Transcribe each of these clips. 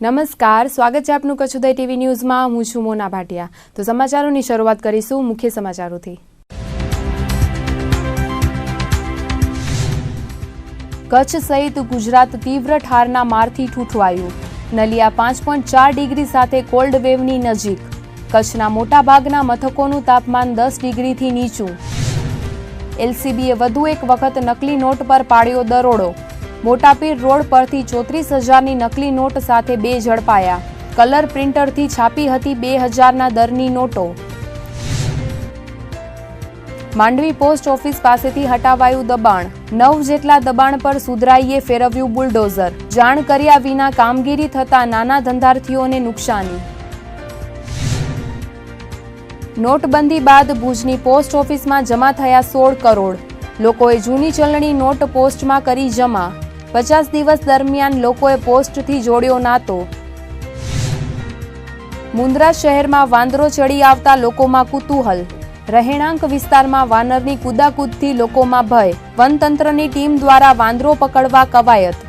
નમસ્કાર, સ્વાગત છે આપનું કચ્છ ઉદય ટીવી ન્યૂઝમાં। હું છું મોના ભાટિયા। તો સમાચારોની શરૂઆત કરીશું મુખ્ય સમાચારોથી। કચ્છ સહિત ગુજરાત તીવ્ર ઠારના મારથી ઠૂઠવાયું। નલિયા 5.4 ડિગ્રી સાથે કોલ્ડ વેવની નજીક। કચ્છના મોટાભાગના મથકોનું તાપમાન 10 ડિગ્રીથી નીચું। એલસીબીએ વધુ એક વખત નકલી નોટ પર પાડ્યો દરોડો। મોટાપીર રોડ પરથી 34,000ની નકલી નોટ સાથે 2 ઝડપાયા। કલર પ્રિન્ટરથી છાપી હતી 2,000ના દરની નોટો। માંડવી પોસ્ટ ઓફિસ પાસેથી હટાવાયું દબાણ। 9 જેટલા દબાણ પર સુધરાઈએ ફેરવ્યું બુલડોઝર। જાણ કર્યા વિના કામગીરી થતાં નાના ધંધાર્થીઓને નુકસાની। નોટબંધી બાદ ભુજની પોસ્ટ ઓફિસમાં જમા થયા 16 કરોડ। લોકોએ જૂની ચલણી નોટ પોસ્ટમાં કરી જમા। 50 દિવસ દરમિયાન લોકોએ પોસ્ટથી જોડ્યો નાતો। મુન્દ્રા શહેરમાં વાંદરો ચડી આવતા લોકોમાં કુતૂહલ। રહેણાંક વિસ્તારમાં વાનરની કૂદાકૂદથી લોકોમાં ભય। વનતંત્રની ટીમ દ્વારા વાંદરો પકડવા કવાયત।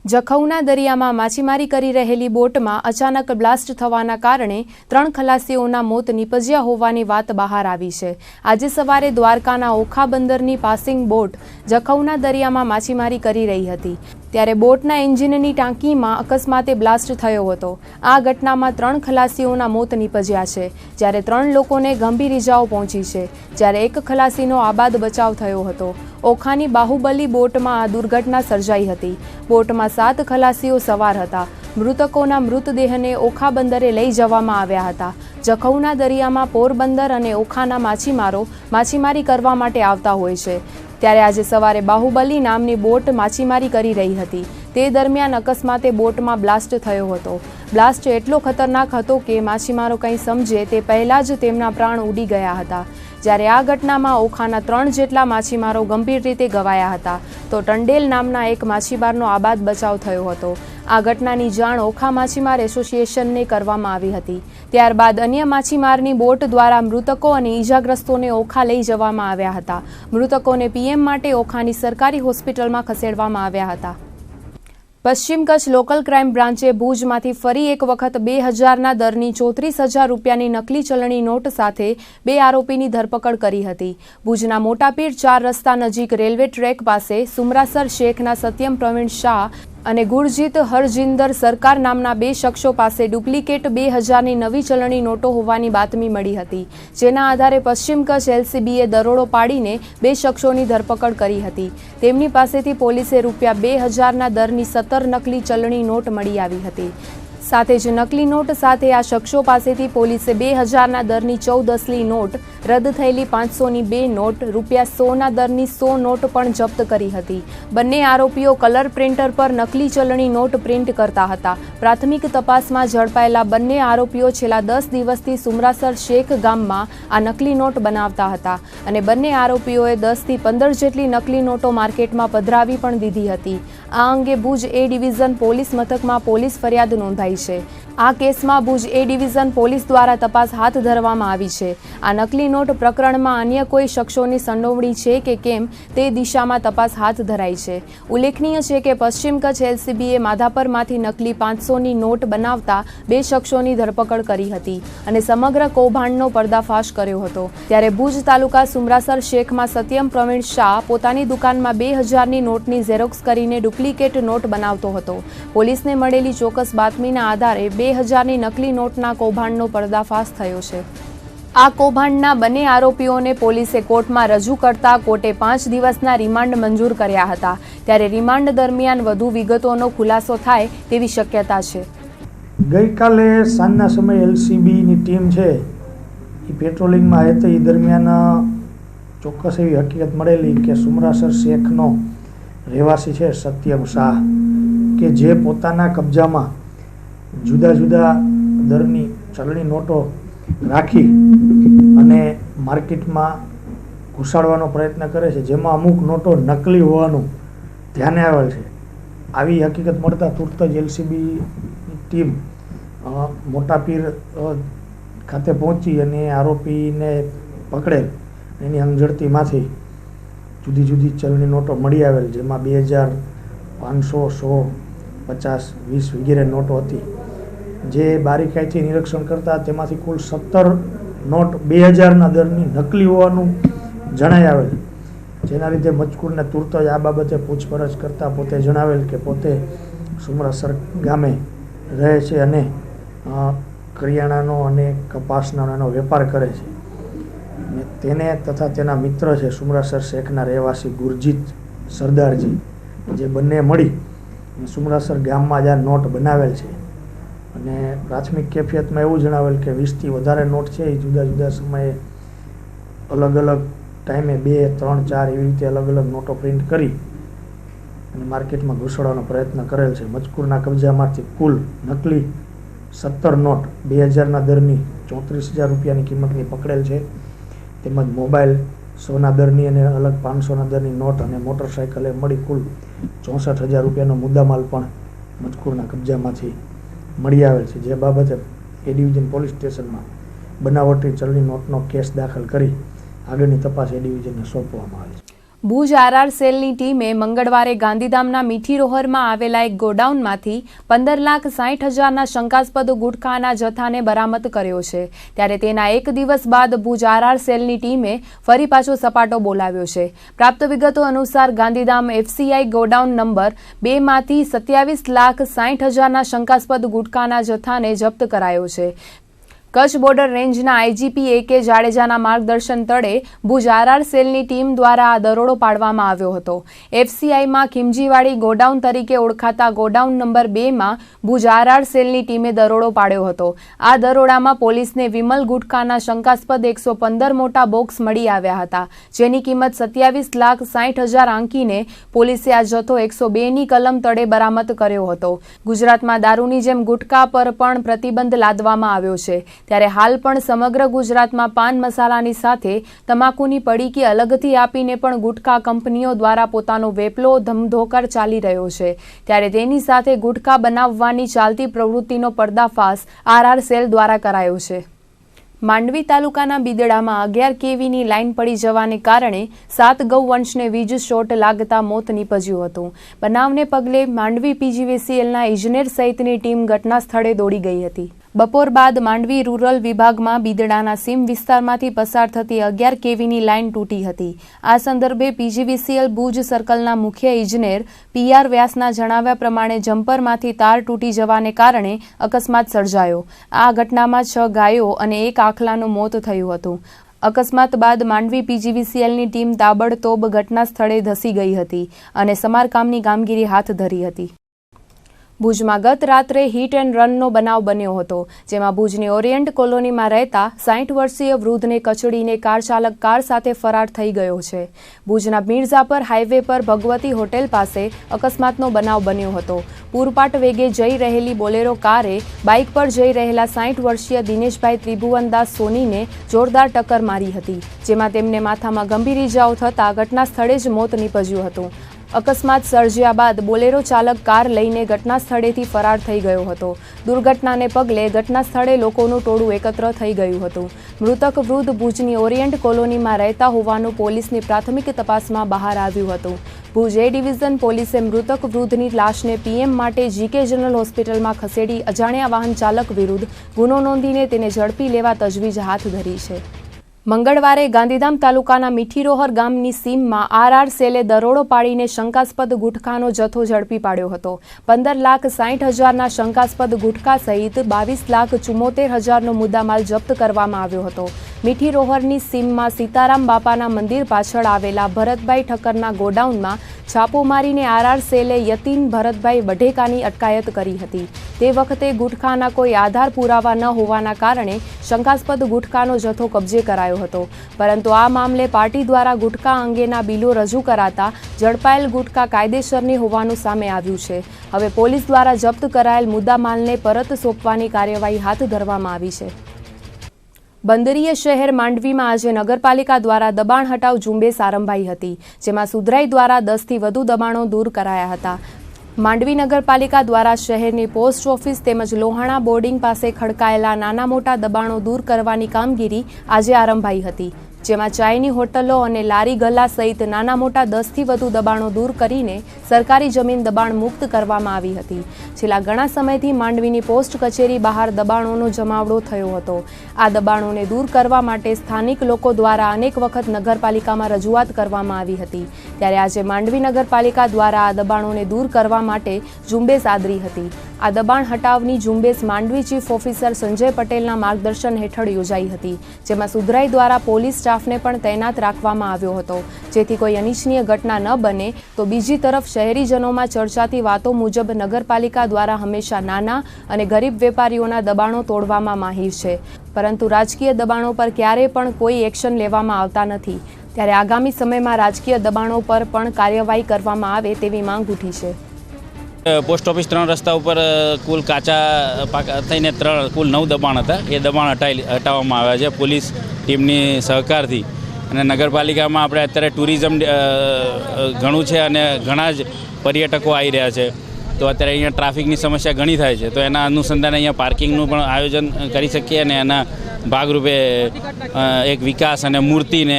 જખૌના દરિયામાં માછીમારી કરી રહેલી બોટમાં અચાનક બ્લાસ્ટ થવાના કારણે 3 ખલાસીઓના મોત નીપજ્યા હોવાની વાત બહાર આવી છે। આજે સવારે દ્વારકાના ઓખા બંદરની પાસિંગ બોટ જખૌના દરિયામાં માછીમારી કરી રહી હતી ત્યારે બોટના એન્જિનની ટાંકીમાં અકસ્માતે બ્લાસ્ટ થયો હતો। આ ઘટનામાં 3 ખલાસીઓના મોત નીપજ્યા છે જ્યારે 3 લોકોને ગંભીર ઇજાઓ પહોંચી છે જ્યારે એક ખલાસીનો આબાદ બચાવ થયો હતો। ઓખાની બાહુબલી બોટમાં આ દુર્ઘટના સર્જાઈ હતી। બોટમાં 7 ખલાસીઓ સવાર હતા। મૃતકોના મૃતદેહને ઓખા બંદરે લઈ જવામાં આવ્યા હતા। જખૌના દરિયામાં પોરબંદર અને ઓખાના માછીમારો માછીમારી કરવા માટે આવતા હોય છે ત્યારે આજે સવારે બાહુબલી નામની બોટ માછીમારી કરી રહી હતી તે દરમિયાન અકસ્માતે બોટમાં બ્લાસ્ટ થયો હતો। બ્લાસ્ટ એટલો ખતરનાક હતો કે માછીમારો કંઈ સમજે તે પહેલાં જ તેમના પ્રાણ ઉડી ગયા હતા। જ્યારે આ ઘટનામાં ઓખાના 3 જેટલા માછીમારો ગંભીર રીતે ઘવાયા હતા તો ટંડેલ નામના એક માછીમારનો આબાદ બચાવ થયો હતો। આ ઘટનાની જાણ ઓખા માછીમાર એસોસિએશનને કરવામાં આવી હતી। ત્યારબાદ અન્ય માછીમારની બોટ દ્વારા મૃતકો અને ઈજાગ્રસ્તોને ઓખા લઈ જવામાં આવ્યા હતા। મૃતકોને પીએમ માટે ઓખાની સરકારી હોસ્પિટલમાં ખસેડવામાં આવ્યા હતા। પશ્ચિમ કચ્છ લોકલ ક્રાઇમ બ્રાન્ચે ભુજમાંથી ફરી એક વખત 2,000ના દરની 34,000 રૂપિયાની નકલી ચલણી નોટ સાથે 2 આરોપીની ધરપકડ કરી હતી। ભુજના મોટાપીર 4 રસ્તા નજીક રેલવે ટ્રેક પાસે સુમરાસર શેખના સત્યમ પ્રવીણ શાહ અને ગુરજીત હરજિંદર સરકાર નામના 2 શખ્સો પાસે ડુપ્લિકેટ 2,000ની નવી ચલણી નોટો હોવાની બાતમી મળી હતી જેના આધારે પશ્ચિમ કચ્છ એલસીબીએ દરોડો પાડીને 2 શખ્સોની ધરપકડ કરી હતી। તેમની પાસેથી પોલીસે ₹2,000ના દરની 17 નકલી ચલણી નોટ મળી આવી હતી। સાથે જ નકલી નોટ સાથે આ શખ્સો પાસેથી પોલીસે 2,000ના દરની 14 અસલી નોટ, રદ થયેલી 500ની 2 નોટ, ₹100ના દરની 100 નોટ પણ જપ્ત કરી હતી। બંને આરોપીઓ કલર પ્રિન્ટર પર નકલી ચલણી નોટ પ્રિન્ટ કરતા હતા। પ્રાથમિક તપાસમાં ઝડપાયેલા બંને આરોપીઓ છેલ્લા 10 દિવસથી સુમરાસર શેખ ગામમાં આ નકલી નોટ બનાવતા હતા અને બંને આરોપીઓએ 10થી 15 જેટલી નકલી નોટો માર્કેટમાં પધરાવી પણ દીધી હતી। આ અંગે ભુજ એ ડિવિઝન પોલીસ મથકમાં પોલીસ ફરિયાદ નોંધાઈ છે। આ કેસમાં ભુજ એ ડિવિઝન પોલીસ દ્વારા તપાસ હાથ ધરવામાં આવી છે। આ નકલી નોટ પ્રકરણમાં અન્ય કોઈ શખ્સોની સંડોવણી છે કે કેમ તે દિશામાં તપાસ હાથ ધરાઈ છે। ઉલ્લેખનીય છે કે પશ્ચિમ કચ્છ એલસીબીએ માધાપરમાંથી નકલી 500ની નોટ બનાવતા 2 શખ્સોની ધરપકડ કરી હતી અને સમગ્ર કૌભાંડનો પર્દાફાશ કર્યો હતો ત્યારે ભુજ તાલુકા સુમરાસર શેખમાં સત્યમ પ્રવીણ શાહ પોતાની દુકાનમાં 2,000ની નોટની ઝેરોક્સ કરીને ડુપ્લિકેટ નોટ બનાવતો હતો। પોલીસને મળેલી ચોક્કસ બાતમીના આધારે 2,000ની નકલી નોટના કૌભાંડનો પર્દાફાશ થયો છે। આ કૌભાંડના બંને આરોપીઓને પોલીસે કોર્ટમાં રજૂ કરતા કોર્ટે 5 દિવસના રિમાન્ડ મંજૂર કર્યા હતા ત્યારે રિમાન્ડ દરમિયાન વધુ વિગતોનો ખુલાસો થાય તેવી શક્યતા છે। ગઈકાલે સાંજના સમયે એલસીબીની ટીમ છે એ પેટ્રોલિંગમાં હતી એ દરમિયાન ચોક્કસ એવી હકીકત મળેલી કે સુમરાસર શેખનો રહેવાસી છે સત્યમ શાહ કે જે પોતાના કબજામાં જુદા જુદા દરની ચલણી નોટો રાખી અને માર્કેટમાં ઘુસાડવાનો પ્રયત્ન કરે છે જેમાં અમુક નોટો નકલી હોવાનું ધ્યાને આવેલ છે। આવી હકીકત મળતા તુરત જ એલસીબી ટીમ મોટાપીર ખાતે પહોંચી અને આરોપીને પકડેલ એની અંગઝડતીમાંથી જુદી જુદી ચલણી નોટો મળી આવેલ જેમાં 2,000 500, 100, 50, 20 વગેરે નોટો હતી. જે બારીકાઈથી નિરીક્ષણ કરતા તેમાંથી કુલ 17 નોટ 2000ના દરની નકલી હોવાનું જણાઈ આવેલ, જેના લીધે મજકૂરને તુરત જ આ બાબતે પૂછપરછ કરતાં પોતે જણાવેલ કે પોતે સુમરાસર ગામે રહે છે અને કરિયાણાનો અને કપાસનો એનો વેપાર કરે છે. અને તેને તથા તેના મિત્ર છે સુમરાસર શેખના રહેવાસી ગુરજીત સરદારજી, જે બંને મળી સુમરાસર ગામમાં જ આ નોટ બનાવેલ છે. અને પ્રાથમિક કેફિયતમાં એવું જણાવેલ કે 20થી વધારે નોટ છે એ જુદા જુદા સમયે અલગ અલગ ટાઈમે 2, 3, 4 એવી રીતે અલગ અલગ નોટો પ્રિન્ટ કરી અને માર્કેટમાં ઘૂસડવાનો પ્રયત્ન કરેલ છે. મજકૂરના કબજામાંથી કુલ નકલી 17 નોટ 2000ના દરની 34,000 રૂપિયાની કિંમતની પકડેલ છે. તેમજ મોબાઈલ 100ના દરની અને અલગ 500ના દરની નોટ અને મોટરસાઇકલે મળી કુલ 64,000 રૂપિયાનો મુદ્દામાલ પણ મજકૂરના કબજામાંથી મળી આવેલ છે. જે બાબતે એ ડિવિઝન પોલીસ સ્ટેશનમાં બનાવટી ચલણી નોટનો કેસ દાખલ કરી આગળની તપાસ એ ડિવિઝનને સોંપવામાં આવી છે. ભુજ આરઆર સેલની ટીમે મંગળવારે ગાંધીધામના મીઠીરોહરમાં આવેલા એક ગોડાઉનમાંથી 15,60,000ના શંકાસ્પદ ગુટખાના જથ્થાને બરામદ કર્યો છે. ત્યારે તેના એક દિવસ બાદ ભુજ આરઆર સેલની ટીમે ફરી પાછો સપાટો બોલાવ્યો છે. પ્રાપ્ત વિગતો અનુસાર ગાંધીધામ એફસીઆઈ ગોડાઉન નંબર 2માંથી 27,60,000ના શંકાસ્પદ ગુટખાના જથ્થાને જપ્ત કરાયો છે. કચ્છ બોર્ડર રેન્જના આઈજીપી AK જાડેજાના માર્ગદર્શન તળે ભુજ આરઆર સેલની ટીમ દ્વારા આ દરોડો પાડવામાં આવ્યો હતો. એફસીઆઈમાં ખીમજીવાડી ગોડાઉન તરીકે ઓળખાતા ગોડાઉન નંબર 2માં ભુજ આરઆર સેલની ટીમે દરોડો પાડ્યો હતો. આ દરોડામાં પોલીસને વિમલ ગુટખાના શંકાસ્પદ 115 મોટા બોક્સ મળી આવ્યા હતા, જેની કિંમત 27,60,000 આંકીને પોલીસે આ જથ્થો 102ની કલમ તળે બરામદ કર્યો હતો. ગુજરાતમાં દારૂની જેમ ગુટખા પર પણ પ્રતિબંધ લાદવામાં આવ્યો છે. ત્યારે હાલ પણ સમગ્ર ગુજરાતમાં પાન મસાલાની સાથે તમાકુની પડીકી અલગથી આપીને પણ ગુટખા કંપનીઓ દ્વારા પોતાનો વેપલો ધમધોકાર ચાલી રહ્યો છે. ત્યારે તેની સાથે ગુટખા બનાવવાની ચાલતી પ્રવૃત્તિનો પર્દાફાશ આરઆર સેલ દ્વારા કરાયો છે. માંડવી તાલુકાના બિદડામાં 11 kVની લાઇન પડી જવાને કારણે 7 ગૌવંશને વીજ શોર્ટ લાગતા મોત નીપજ્યું હતું. બનાવને પગલે માંડવી PGVCLના ઇજનેર સહિતની ટીમ ઘટના સ્થળે દોડી ગઈ હતી. બપોર બાદ માંડવી રૂરલ વિભાગમાં બિદડાના સીમ વિસ્તારમાંથી પસાર થતી 11 kVની લાઇન તૂટી હતી. આ સંદર્ભે PGVCL ભુજ સર્કલના મુખ્ય ઇજનેર PR વ્યાસના જણાવ્યા પ્રમાણે જમ્પરમાંથી તાર તૂટી જવાને કારણે અકસ્માત સર્જાયો. આ ઘટનામાં 6 ગાયો અને 1 આખલાનું મોત થયું હતું. અકસ્માત બાદ માંડવી PGVCLની ટીમ તાબડતોબ ઘટના સ્થળે ધસી ગઈ હતી અને સમારકામની કામગીરી હાથ ધરી હતી. ભુજમાં ગત રાત્રે હિટ એન્ડ રનનો બનાવ બન્યો હતો, જેમાં ભુજની ઓરિયન્ટ કોલોનીમાં રહેતા 60 વર્ષીય વૃદ્ધને કચડીને કાર ચાલક કાર સાથે ફરાર થઈ ગયો છે. ભુજના મિર્ઝાપર હાઈવે પર ભગવતી હોટેલ પાસે અકસ્માતનો બનાવ બન્યો હતો. પૂરપાટ વેગે જઈ રહેલી બોલેરો કારે બાઇક પર જઈ રહેલા 60 વર્ષીય દિનેશભાઈ ત્રિભુવનદાસ સોનીને જોરદાર ટક્કર મારી હતી, જેમાં તેમને માથામાં ગંભીર ઇજાઓ થતાં ઘટના સ્થળે જ મોત નીપજ્યું હતું. અકસ્માત સર્જ્યા બાદ બોલેરો ચાલક કાર લઈને ઘટના સ્થળેથી ફરાર થઈ ગયો હતો. દુર્ઘટનાને પગલે ઘટના સ્થળે લોકોનું ટોળું એકત્ર થઈ ગયું હતું. મૃતક વૃદ્ધ ભુજની ઓરિયન્ટ કોલોનીમાં રહેતા હોવાનું પોલીસની પ્રાથમિક તપાસમાં બહાર આવ્યું હતું. ભુજ A ડિવિઝન પોલીસે મૃતક વૃદ્ધની લાશને PM માટે GK જનરલ હોસ્પિટલમાં ખસેડી અજાણ્યા વાહન ચાલક વિરુદ્ધ ગુનો નોંધીને તેને ઝડપી લેવા તજવીજ હાથ ધરી છે. મંગળવારે ગાંધીધામ તાલુકાના મીઠીરોહર ગામની સીમમાં આરઆર સેલે દરોડો પાડીને શંકાસ્પદ ગુટખાનો જથ્થો ઝડપી પાડ્યો હતો. 15,60,000ના શંકાસ્પદ ગુટખા સહિત 22,74,000નો મુદ્દામાલ જપ્ત કરવામાં આવ્યો હતો. મીઠીરોહરની સીમમાં સીતારામ બાપાના મંદિર પાછળ આવેલા ભરતભાઈ ઠક્કરના ગોડાઉનમાં છાપો મારીને આરઆર સેલે યતીન ભરતભાઈ વઢેકાની અટકાયત કરી હતી. તે વખતે ગુટખાના કોઈ આધાર પુરાવા ન હોવાના કારણે શંકાસ્પદ ગુટખાનો જથ્થો કબજે કરાયો હતો. પરંતુ આ મામલે પાર્ટી દ્વારા ગુટખા અંગેના બિલો રજૂ કરાતા ઝડપાયેલ ગુટખા કાયદેસરની હોવાનું સામે આવ્યું છે. હવે પોલીસ દ્વારા જપ્ત કરાયેલ મુદ્દામાલને પરત સોંપવાની કાર્યવાહી હાથ ધરવામાં આવી છે. બંદરીય શહેર માંડવીમાં આજે નગરપાલિકા દ્વારા દબાણ હટાવ ઝુંબેશ આરંભાઈ હતી, જેમાં સુધરાઈ દ્વારા 10થી વધુ દબાણો દૂર કરાયા હતા. માંડવી નગરપાલિકા દ્વારા શહેરની પોસ્ટ ઓફિસ તેમજ લોહાણા બોર્ડિંગ પાસે ખડકાયેલા નાના મોટા દબાણો દૂર કરવાની કામગીરી આજે આરંભાઈ હતી, જેમાં ચાયની હોટલો અને લારી ગલ્લા સહિત નાના મોટા 10થી વધુ દબાણો દૂર કરીને સરકારી જમીન દબાણ મુક્ત કરવામાં આવી હતી. છેલ્લા ઘણા સમયથી માંડવીની પોસ્ટ કચેરી બહાર દબાણોનો જમાવડો થયો હતો. આ દબાણોને દૂર કરવા માટે સ્થાનિક લોકો દ્વારા અનેક વખત નગરપાલિકામાં રજૂઆત કરવામાં આવી હતી. ત્યારે આજે માંડવી નગરપાલિકા દ્વારા આ દબાણોને દૂર કરવા માટે ઝુંબેશ આદરી હતી. આ દબાણ હટાવની ઝુંબેશ માંડવી ચીફ ઓફિસર સંજય પટેલના માર્ગદર્શન હેઠળ યોજાઈ હતી, જેમાં સુધરાઈ દ્વારા પોલીસ સ્ટાફને પણ તૈનાત રાખવામાં આવ્યો હતો, જેથી કોઈ અનિચ્છનીય ઘટના ન બને. તો બીજી તરફ શહેરીજનોમાં ચર્ચાતી વાતો મુજબ નગરપાલિકા દ્વારા હંમેશા નાના અને ગરીબ વેપારીઓના દબાણો તોડવામાં માહિર છે, પરંતુ રાજકીય દબાણો પર ક્યારેય પણ કોઈ એક્શન લેવામાં આવતા નથી. ત્યારે આગામી સમયમાં રાજકીય દબાણો પર પણ કાર્યવાહી કરવામાં આવે તેવી માંગ ઉઠી છે. પોસ્ટ ઓફિસ 3 રસ્તા ઉપર કુલ કાચા થઈને કુલ 9 દબાણ હતા. એ દબાણ હટાવવામાં આવ્યા છે પોલીસ ટીમની સહકારથી. અને નગરપાલિકામાં આપણે અત્યારે ટુરિઝમ ઘણું છે અને ઘણા જ પર્યટકો આવી રહ્યા છે, તો અત્યારે અહીંયા ટ્રાફિકની સમસ્યા ઘણી થાય છે. તો એના અનુસંધાને અહીંયા પાર્કિંગનું પણ આયોજન કરી શકીએ અને એના ભાગરૂપે એક વિકાસ અને મૂર્તિને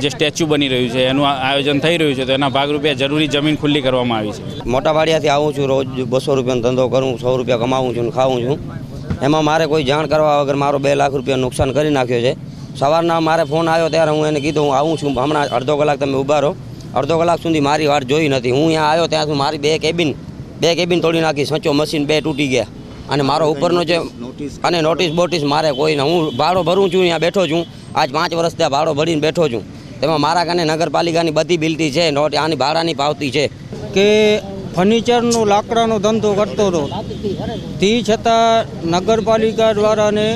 જે સ્ટેચ્યુ બની રહ્યું છે એનું આયોજન થઈ રહ્યું છે, તો એના ભાગરૂપે જરૂરી જમીન ખુલ્લી કરવામાં આવી છે. મોટા ભાડિયાથી આવું છું, રોજ 200 રૂપિયાનો ધંધો કરું, 100 રૂપિયા કમાવું છું અને ખાઉં છું. એમાં મારે કોઈ જાણ કરવા વગર મારો 2 લાખ રૂપિયા નુકસાન કરી નાખ્યો છે. સવારના મારે ફોન આવ્યો ત્યારે હું એને કીધું હું આવું છું, હમણાં અડધો કલાક તમે ઊભા રહો. અડધો કલાક સુધી મારી વાટ જોઈ નથી. હું અહીંયા આવ્યો ત્યાં સુધી મારી બે કેબિન તોડી નાખી, સંચો મશીન 2 તૂટી ગયા અને મારો ઉપરનો જે અને નોટિસ બોટિસ મારે કોઈને, હું ભાડો ભરું છું, અહીંયા બેઠો છું. આજ 5 વર્ષ ત્યાં ભાડો ભરીને બેઠો છું. તેમાં મારા કાને નગરપાલિકાની બધી બિલટી છે, આની ભાડાની પાવતી છે. કે ફર્નિચરનો લાકડાનો ધંધો કરતો હતો, તે છતાં નગરપાલિકા દ્વારાને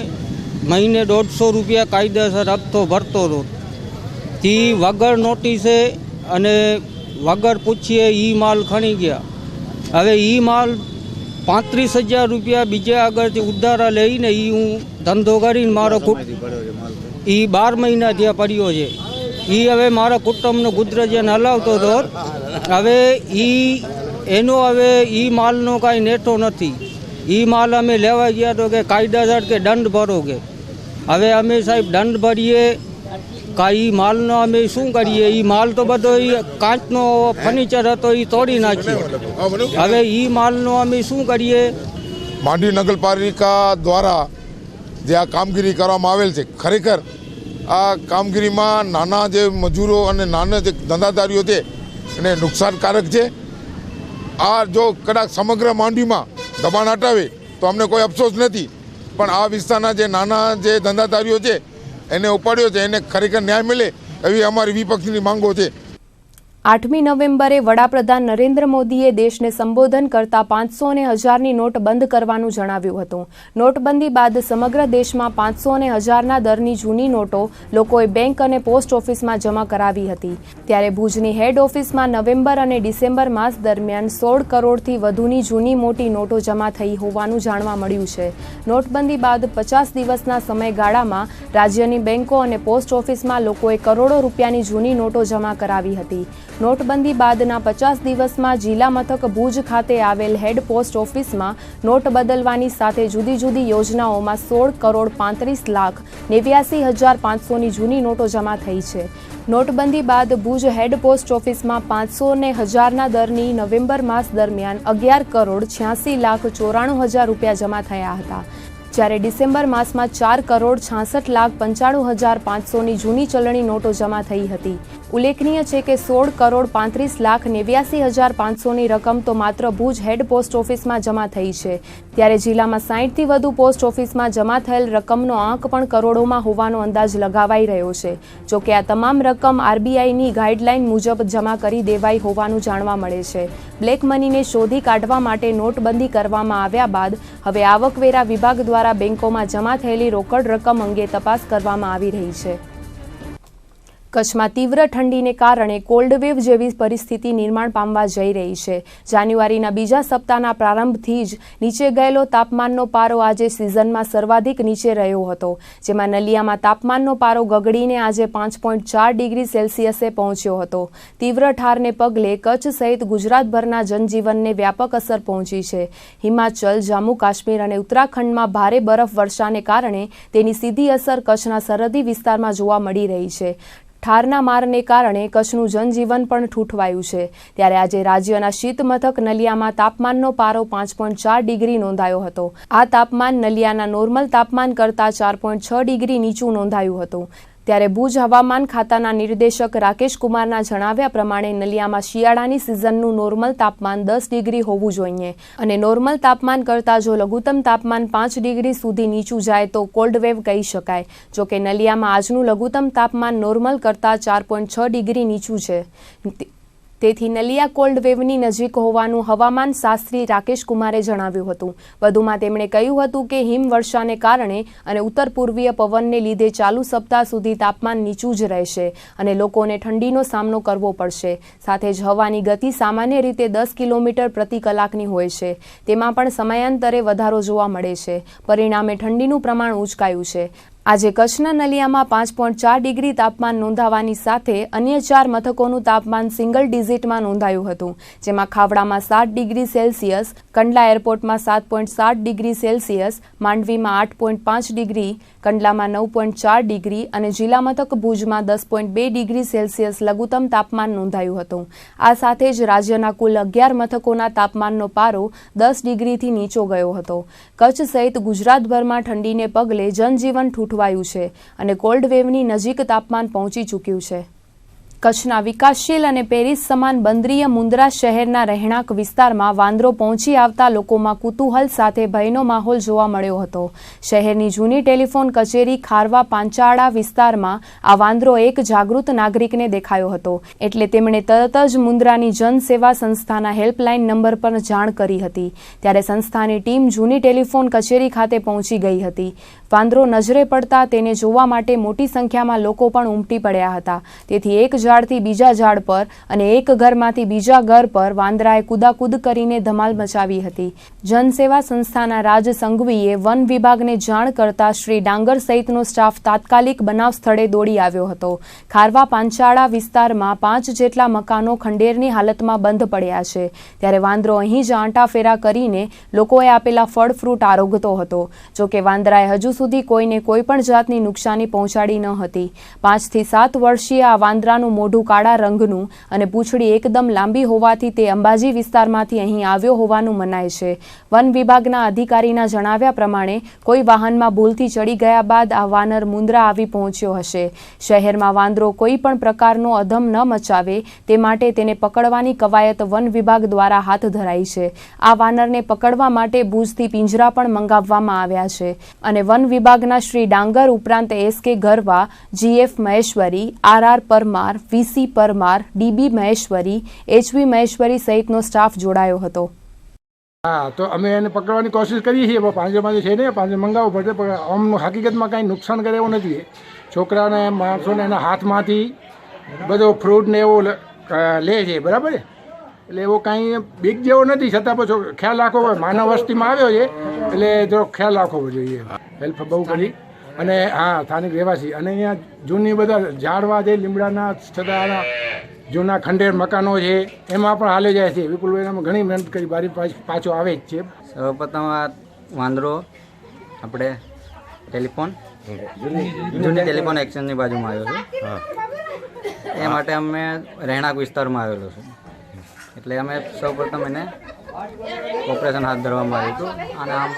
મહિને 150 રૂપિયા કાયદેસર હપ્તો ભરતો હતો. તે વગર નોટિસે અને વગર પૂછીએ માલ ખણી ગયા. હવે માલ 35,000 રૂપિયા બીજે આગળથી ઉધારા લઈને હું ધંધો કરીને મારો 12 મહિના ત્યાં પડ્યો છે. હવે મારા કુટુંબનો ગુજરાન હલાવતો હતો. હવે એનો હવે માલનો કાંઈ નેટો નથી. માલ અમે લેવા ગયા તો કે કાયદાસર કે દંડ ભરો કે. હવે અમે સાહેબ દંડ ભરીએ કાંઈ માલનો અમે શું કરીએ? માલ તો બધો કાચનો ફર્નિચર હતો એ તોડી નાખ્યો. હવે માલનો અમે શું કરીએ? માંડવી નગરપાલિકા દ્વારા જે આ કામગીરી કરવામાં આવેલ છે, ખરેખર આ કામગીરીમાં નાના જે મજૂરો અને નાના જે ધંધાદારીઓ છે એને નુકસાનકારક છે. આ જો કદાચ સમગ્ર માંડવીમાં દબાણ હટાવે તો અમને કોઈ અફસોસ નથી, પણ આ વિસ્તારના જે નાના જે ધંધાદારીઓ છે એને ઉપાડ્યો છે, એને ખરેખર ન્યાય મળે એવી અમારી વિપક્ષની માંગો છે. 8મી નવેમ્બરે વડાપ્રધાન નરેન્દ્ર મોદીએ દેશને સંબોધન કરતા 500 અને 1000ની નોટ બંધ કરવાનું જણાવ્યું હતું. નોટબંધી બાદ સમગ્ર દેશમાં 500 અને 1000ના દરની જૂની નોટો લોકોએ બેંક અને પોસ્ટ ઓફિસમાં જમા કરાવી હતી. ત્યારે ભુજની હેડ ઓફિસમાં નવેમ્બર અને ડિસેમ્બર માસ દરમિયાન 16 કરોડથી વધુની જૂની મોટી નોટો જમા થઈ હોવાનું જાણવા મળ્યું છે. નોટબંધી બાદ 50 દિવસના સમયગાળામાં રાજ્યની બેંકો અને પોસ્ટ ઓફિસમાં લોકોએ કરોડો રૂપિયાની જૂની નોટો જમા કરાવી હતી. નોટબંધી બાદના 50 દિવસમાં જિલ્લા મથક ભુજ ખાતે આવેલ હેડ પોસ્ટ ઓફિસમાં નોટ બદલવાની સાથે જુદી જુદી યોજનાઓમાં 16 કરોડ 35 લાખ 89,500ની જૂની નોટો જમા થઈ છે. નોટબંધી બાદ ભુજ હેડ પોસ્ટ ઓફિસમાં 500 અને 1000ના દરની નવેમ્બર માસ દરમિયાન 11 કરોડ 86 લાખ 94,000 રૂપિયા જમા થયા હતા. જ્યારે ડિસેમ્બર માસમાં 4 કરોડ 66 લાખ 95,500ની જૂની ચલણી નોટો જમા થઈ હતી. ઉલ્લેખનીય છે કે 16 કરોડ 35 લાખ 89,500ની રકમ તો માત્ર ભુજ હેડ પોસ્ટ ઓફિસમાં જમા થઈ છે. ત્યારે જિલ્લામાં 60થી વધુ પોસ્ટ ઓફિસમાં જમા થયેલ રકમનો આંક પણ કરોડોમાં હોવાનો અંદાજ લગાવાઈ રહ્યો છે. જોકે આ તમામ રકમ આરબીઆઈની ગાઈડલાઈન મુજબ જમા કરી દેવાઈ હોવાનું જાણવા મળે છે. બ્લેક મનીને શોધી કાઢવા માટે નોટબંધી કરવામાં આવ્યા બાદ હવે આવકવેરા વિભાગ દ્વારા બેંકોમાં જમા થયેલી રોકડ રકમ અંગે તપાસ કરવામાં આવી રહી છે. કચ્છમાં તીવ્ર ઠંડીને કારણે કોલ્ડ વેવ જેવી પરિસ્થિતિ નિર્માણ પામવા જઈ રહી છે. જાન્યુઆરીના બીજા સપ્તાહના પ્રારંભથી જ નીચે ગયેલો તાપમાનનો પારો આજે સિઝનમાં સર્વાધિક નીચે રહ્યો હતો, જેમાં નલિયામાં તાપમાનનો પારો ગગડીને આજે 5.4 ડિગ્રી સેલ્સિયસે પહોંચ્યો હતો. તીવ્ર ઠારને પગલે કચ્છ સહિત ગુજરાતભરના જનજીવનને વ્યાપક અસર પહોંચી છે. હિમાચલ, જમ્મુ કાશ્મીર અને ઉત્તરાખંડમાં ભારે બરફ વર્ષાને કારણે તેની સીધી અસર કચ્છના સરહદી વિસ્તારમાં જોવા મળી રહી છે. ઠારના મારને કારણે કચ્છનું જનજીવન પણ ઠૂંઠવાયું છે. ત્યારે આજે રાજ્યના શીત મથક નલિયામાં તાપમાનનો પારો 5.4 ડિગ્રી નોંધાયો હતો. આ તાપમાન નલિયાના નોર્મલ તાપમાન કરતાં 4.6 ડિગ્રી નીચું નોંધાયું હતું. ત્યારે ભુજ હવામાન ખાતાના નિર્દેશક રાકેશ કુમારના જણાવ્યા પ્રમાણે નલિયામાં શિયાળાની સિઝનનું નોર્મલ તાપમાન 10 ડિગ્રી હોવું જોઈએ અને નોર્મલ તાપમાન કરતાં જો લઘુત્તમ તાપમાન 5 ડિગ્રી સુધી નીચું જાય તો કોલ્ડ વેવ કહી શકાય. જોકે નલિયામાં આજનું લઘુત્તમ તાપમાન નોર્મલ કરતાં 4.6 ડિગ્રી નીચું છે. તેથી નલિયા કોલ્ડ વેવની નજીક હોવાનું હવામાન શાસ્ત્રી રાકેશ કુમારે જણાવ્યું હતું. વધુમાં તેમણે કહ્યું હતું કે હિમવર્ષાને કારણે અને ઉત્તર પૂર્વીય પવનને લીધે ચાલુ સપ્તાહ સુધી તાપમાન નીચું જ રહેશે અને લોકોને ઠંડીનો સામનો કરવો પડશે. સાથે જ હવાની ગતિ સામાન્ય રીતે 10 કિલોમીટર પ્રતિ કલાકની હોય છે. તેમાં પણ સમયાંતરે વધારો જોવા મળે છે. પરિણામે ઠંડીનું પ્રમાણ ઉંચકાયું છે. આજે કચ્છના નલિયામાં 5.4 ડિગ્રી તાપમાન નોંધાવાની સાથે અન્ય 4 મથકોનું તાપમાન સિંગલ ડિઝિટમાં નોંધાયું હતું, જેમાં ખાવડામાં 7 ડિગ્રી સેલ્સિયસ, કંડલા એરપોર્ટમાં 7.7 ડિગ્રી સેલ્સિયસ, માંડવીમાં 8.5 ડિગ્રી, કંડલામાં 9.4 ડિગ્રી અને જિલ્લા મથક ભુજમાં 10.2 ડિગ્રી સેલ્સિયસ લઘુત્તમ તાપમાન નોંધાયું હતું. આ સાથે જ રાજ્યના કુલ 11 મથકોના તાપમાનનો પારો 10 ડિગ્રીથી નીચો ગયો હતો. કચ્છ સહિત ગુજરાતભરમાં ઠંડીને પગલે જનજીવન ઠૂંઠવાયું છે અને કોલ્ડ વેવની નજીક તાપમાન પહોંચી ચૂક્યું છે. કચ્છના વિકાસશીલ અને પેરિસ સમાન બંદરીય મુન્દ્રા શહેરના રહેણાંક વિસ્તારમાં વાંદરો પહોંચી આવતા લોકોમાં કુતૂહલ સાથે ભયનો માહોલ જોવા મળ્યો હતો. શહેરની જૂની ટેલિફોન કચેરી ખારવા પાંચાળા વિસ્તારમાં આ વાંદરો એક જાગૃત નાગરિકને દેખાયો હતો, એટલે તેમણે તરત જ મુન્દ્રાની જનસેવા સંસ્થાના હેલ્પલાઇન નંબર પર જાણ કરી હતી. ત્યારે સંસ્થાની ટીમ જૂની ટેલિફોન કચેરી ખાતે પહોંચી ગઈ હતી. વાંદરો નજરે પડતા તેને જોવા માટે મોટી સંખ્યામાં લોકો પણ ઉમટી પડ્યા હતા. તેથી એક ઝાડથી બીજા ઝાડ પર અને એક ઘરમાંથી બીજા ઘર પર વાંદરાએ કૂદાકૂદ કરીને ધમાલ મચાવી હતી. જનસેવા સંસ્થાના રાજ સંઘવીએ વન વિભાગને જાણ કરતા શ્રી ડાંગર સહિતનો સ્ટાફ તાત્કાલિક બનાવ સ્થળે દોડી આવ્યો હતો. ખારવા પાંચાળા વિસ્તારમાં 5 જેટલા મકાનો ખંડેરની હાલતમાં બંધ પડ્યા છે. ત્યારે વાંદરો અહીં જ આંટાફેરા કરીને લોકોએ આપેલા ફળ ફ્રૂટ આરોગતો હતો. જોકે વાંદરાએ હજુ સુધી કોઈને કોઈ પણ જાતની નુકસાની પહોંચાડી ન હતી. 5 થી 7 વર્ષીય આ વાંદરાનું મોઢું કાળા રંગનું અને પૂંછડી એકદમ લાંબી હોવાથી તે અંબાજી વિસ્તારમાંથી અહીં આવ્યો હોવાનું મનાય છે. વન વિભાગના અધિકારીના જણાવ્યા પ્રમાણે કોઈ વાહનમાં ભૂલથી ચડી ગયા બાદ આ વાનર મુન્દ્રા આવી પહોંચ્યો હશે. શહેરમાં વાંદરો કોઈ પણ પ્રકારનો અધમ ન મચાવે તે માટે તેને પકડવાની કવાયત વન વિભાગ દ્વારા હાથ ધરાઈ છે. આ વાનરને પકડવા માટે ભુજથી પિંજરા પણ મંગાવવામાં આવ્યા છે અને વન વિભાગના શ્રી ડાંગર ઉપરાંત SK ગરવા, GF Maheshwari, RR Parmar, VC Parmar, DB Maheshwari, HV Maheshwari સહિતનો સ્ટાફ જોડાયો હતો. હા, તો અમે એને પકડવાની કોશિશ કરીએ છીએ. પાંજરામાં છે ને પાંજર મંગાવવું પડશે, પણ આમ હકીકતમાં કાંઈ નુકસાન કરે એવું નથી. છોકરાને માણસોને એના હાથમાંથી બધો ફ્રૂટ ને એવો લે છે, બરાબર છે. એટલે એવો કાંઈ બીક જેવો નથી, છતાં પછી ખ્યાલ રાખવો પડે. માનવ વસ્તીમાં આવ્યો છે એટલે થોડો ખ્યાલ રાખવો જોઈએ. હેલ્પ બહુ કરી. અને હા, સ્થાનિક રહેવાસી અને અહીંયા જૂની બધા ઝાડવા છે, લીમડાના છતાં જૂના ખંડેર મકાનો છે, એમાં પણ હાલે જાય છે. વિપુલભાઈ એમાં ઘણી મહેનત કરી, બારી પાછો આવે જ છે. સર્વપ્રથમ આ વાંદરો આપણે જૂની ટેલિફોન એક્સચેન્જની બાજુમાં આવ્યો છે. એ માટે અમે રહેણાંક વિસ્તારમાં આવેલો છું. એટલે અમે સૌપ્રથમ એને ઓપરેશન હાથ ધરવામાં આવ્યું હતું. અને આમ